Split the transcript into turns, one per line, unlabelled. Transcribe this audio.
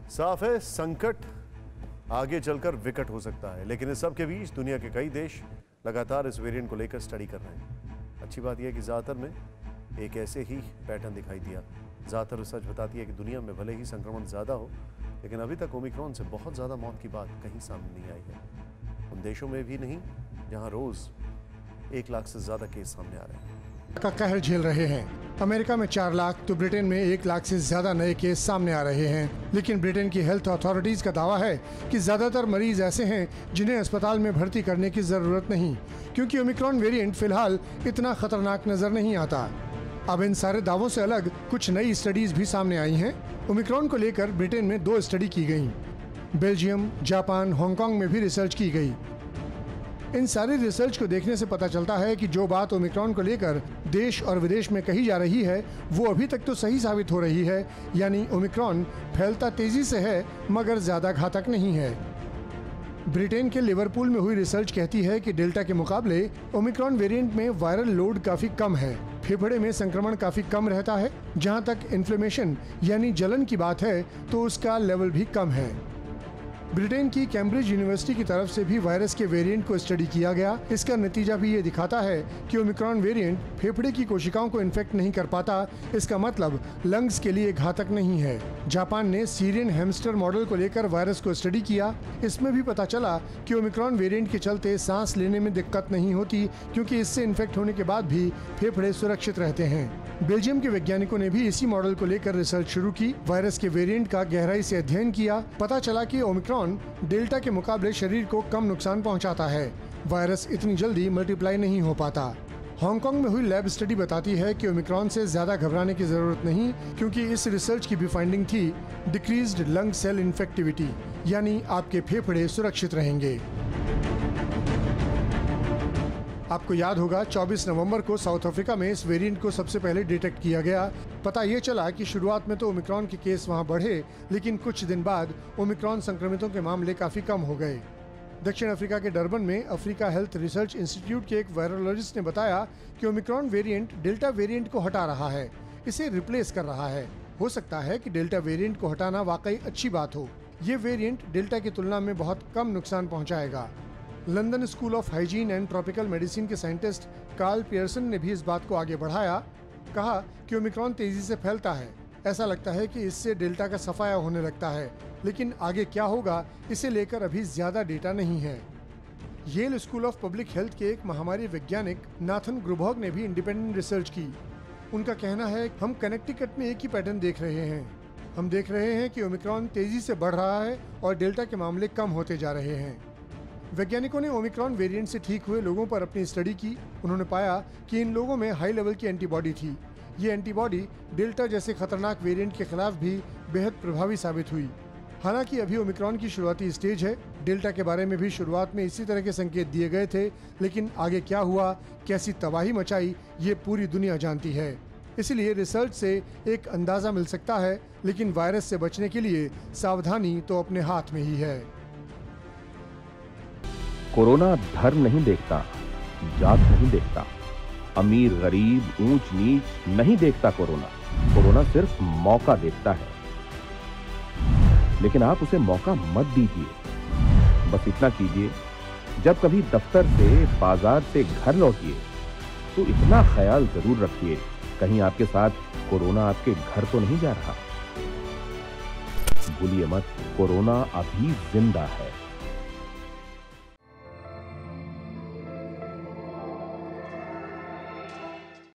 साफ है, संकट आगे चलकर विकट हो सकता है, लेकिन इस सब के बीच दुनिया के कई देश लगातार इस वेरिएंट को लेकर स्टडी कर रहे हैं। अच्छी बात यह है कि ज़्यादातर में एक ऐसे ही पैटर्न दिखाई दिया। ज़्यादातर रिसर्च बताती है कि दुनिया में भले ही संक्रमण ज़्यादा हो, लेकिन अभी तक ओमिक्रॉन से बहुत ज़्यादा मौत की बात कहीं सामने नहीं आई है। उन देशों में भी नहीं जहाँ रोज़ 1 लाख से ज़्यादा केस सामने आ रहे हैं।
का कहर झेल रहे हैं। अमेरिका में 4 लाख तो ब्रिटेन में 1 लाख से ज्यादा नए केस सामने आ रहे हैं। लेकिन ब्रिटेन की हेल्थ अथॉरिटीज का दावा है कि ज्यादातर मरीज ऐसे हैं जिन्हें अस्पताल में भर्ती करने की जरूरत नहीं, क्योंकि ओमिक्रॉन वेरिएंट फिलहाल इतना खतरनाक नजर नहीं आता। अब इन सारे दावों से अलग कुछ नई स्टडीज भी सामने आई हैं। ओमिक्रॉन को लेकर ब्रिटेन में 2 स्टडी की गई। बेल्जियम, जापान, हांगकांग में भी रिसर्च की गई। इन सारी रिसर्च को देखने से पता चलता है कि जो बात ओमिक्रॉन को लेकर देश और विदेश में कही जा रही है वो अभी तक तो सही साबित हो रही है, यानी ओमिक्रॉन फैलता तेजी से है मगर ज्यादा घातक नहीं है। ब्रिटेन के लिवरपूल में हुई रिसर्च कहती है कि डेल्टा के मुकाबले ओमिक्रॉन वेरिएंट में वायरल लोड काफी कम है, फेफड़े में संक्रमण काफी कम रहता है। जहां तक इन्फ्लेमेशन यानी जलन की बात है तो उसका लेवल भी कम है। ब्रिटेन की कैम्ब्रिज यूनिवर्सिटी की तरफ से भी वायरस के वेरिएंट को स्टडी किया गया। इसका नतीजा भी ये दिखाता है कि ओमिक्रॉन वेरिएंट फेफड़े की कोशिकाओं को इन्फेक्ट नहीं कर पाता। इसका मतलब लंग्स के लिए घातक नहीं है। जापान ने सीरियन हैमस्टर मॉडल को लेकर वायरस को स्टडी किया। इसमें भी पता चला कि ओमिक्रॉन वेरिएंट के चलते सांस लेने में दिक्कत नहीं होती, क्योंकि इससे इन्फेक्ट होने के बाद भी फेफड़े सुरक्षित रहते हैं। बेल्जियम के वैज्ञानिकों ने भी इसी मॉडल को लेकर रिसर्च शुरू की। वायरस के वेरिएंट का गहराई से अध्ययन किया। पता चला कि ओमिक्रॉन डेल्टा के मुकाबले शरीर को कम नुकसान पहुंचाता है। वायरस इतनी जल्दी मल्टीप्लाई नहीं हो पाता। हांगकांग में हुई लैब स्टडी बताती है कि ओमिक्रॉन से ज्यादा घबराने की जरूरत नहीं, क्योंकि इस रिसर्च की भी फाइंडिंग थी डिक्रीज्ड लंग सेल इन्फेक्टिविटी, यानी आपके फेफड़े सुरक्षित रहेंगे। आपको याद होगा 24 नवंबर को साउथ अफ्रीका में इस वेरिएंट को सबसे पहले डिटेक्ट किया गया। पता ये चला कि शुरुआत में तो ओमिक्रॉन के केस वहां बढ़े, लेकिन कुछ दिन बाद ओमिक्रॉन संक्रमितों के मामले काफी कम हो गए। दक्षिण अफ्रीका के डरबन में अफ्रीका हेल्थ रिसर्च इंस्टीट्यूट के एक वायरोलॉजिस्ट ने बताया कि ओमिक्रॉन वेरिएंट डेल्टा वेरिएंट को हटा रहा है, इसे रिप्लेस कर रहा है। हो सकता है कि डेल्टा वेरिएंट को हटाना वाकई अच्छी बात हो। ये वेरिएंट डेल्टा की तुलना में बहुत कम नुकसान पहुंचाएगा। London school of hygiene and tropical medicine के साइंटिस्ट कार्ल पियर्सन ने भी इस बात को आगे बढ़ाया। कहा कि ओमिक्रॉन तेजी से फैलता है, ऐसा लगता है कि इससे डेल्टा का सफाया होने लगता है, लेकिन आगे क्या होगा इसे लेकर अभी ज्यादा डेटा नहीं है। Yale School of Public Health के एक महामारी वैज्ञानिक नाथन ग्रुबॉग ने भी इंडिपेंडेंट रिसर्च की। उनका कहना है हम कनेक्टिकट में एक ही पैटर्न देख रहे हैं। हम देख रहे हैं कि ओमिक्रॉन तेजी से बढ़ रहा है और डेल्टा के मामले कम होते जा रहे हैं। वैज्ञानिकों ने ओमिक्रॉन वेरिएंट से ठीक हुए लोगों पर अपनी स्टडी की। उन्होंने पाया कि इन लोगों में हाई लेवल की एंटीबॉडी थी। ये एंटीबॉडी डेल्टा जैसे खतरनाक वेरिएंट के खिलाफ भी बेहद प्रभावी साबित हुई। हालांकि अभी ओमिक्रॉन की शुरुआती स्टेज है। डेल्टा के बारे में भी शुरुआत में इसी तरह के संकेत दिए गए थे, लेकिन आगे क्या हुआ, कैसी तबाही मचाई, ये पूरी दुनिया जानती है। इसलिए रिसर्च से एक अंदाजा मिल सकता है, लेकिन वायरस से बचने के लिए सावधानी तो अपने हाथ में ही है।
कोरोना धर्म नहीं देखता, जात नहीं देखता, अमीर गरीब ऊंच नीच नहीं देखता। कोरोना सिर्फ मौका देखता है, लेकिन आप उसे मौका मत दीजिए। बस इतना कीजिए, जब कभी दफ्तर से, बाजार से घर लौटिए तो इतना ख्याल जरूर रखिए कहीं आपके साथ कोरोना आपके घर तो नहीं जा रहा। भूलिए मत, कोरोना अभी जिंदा है।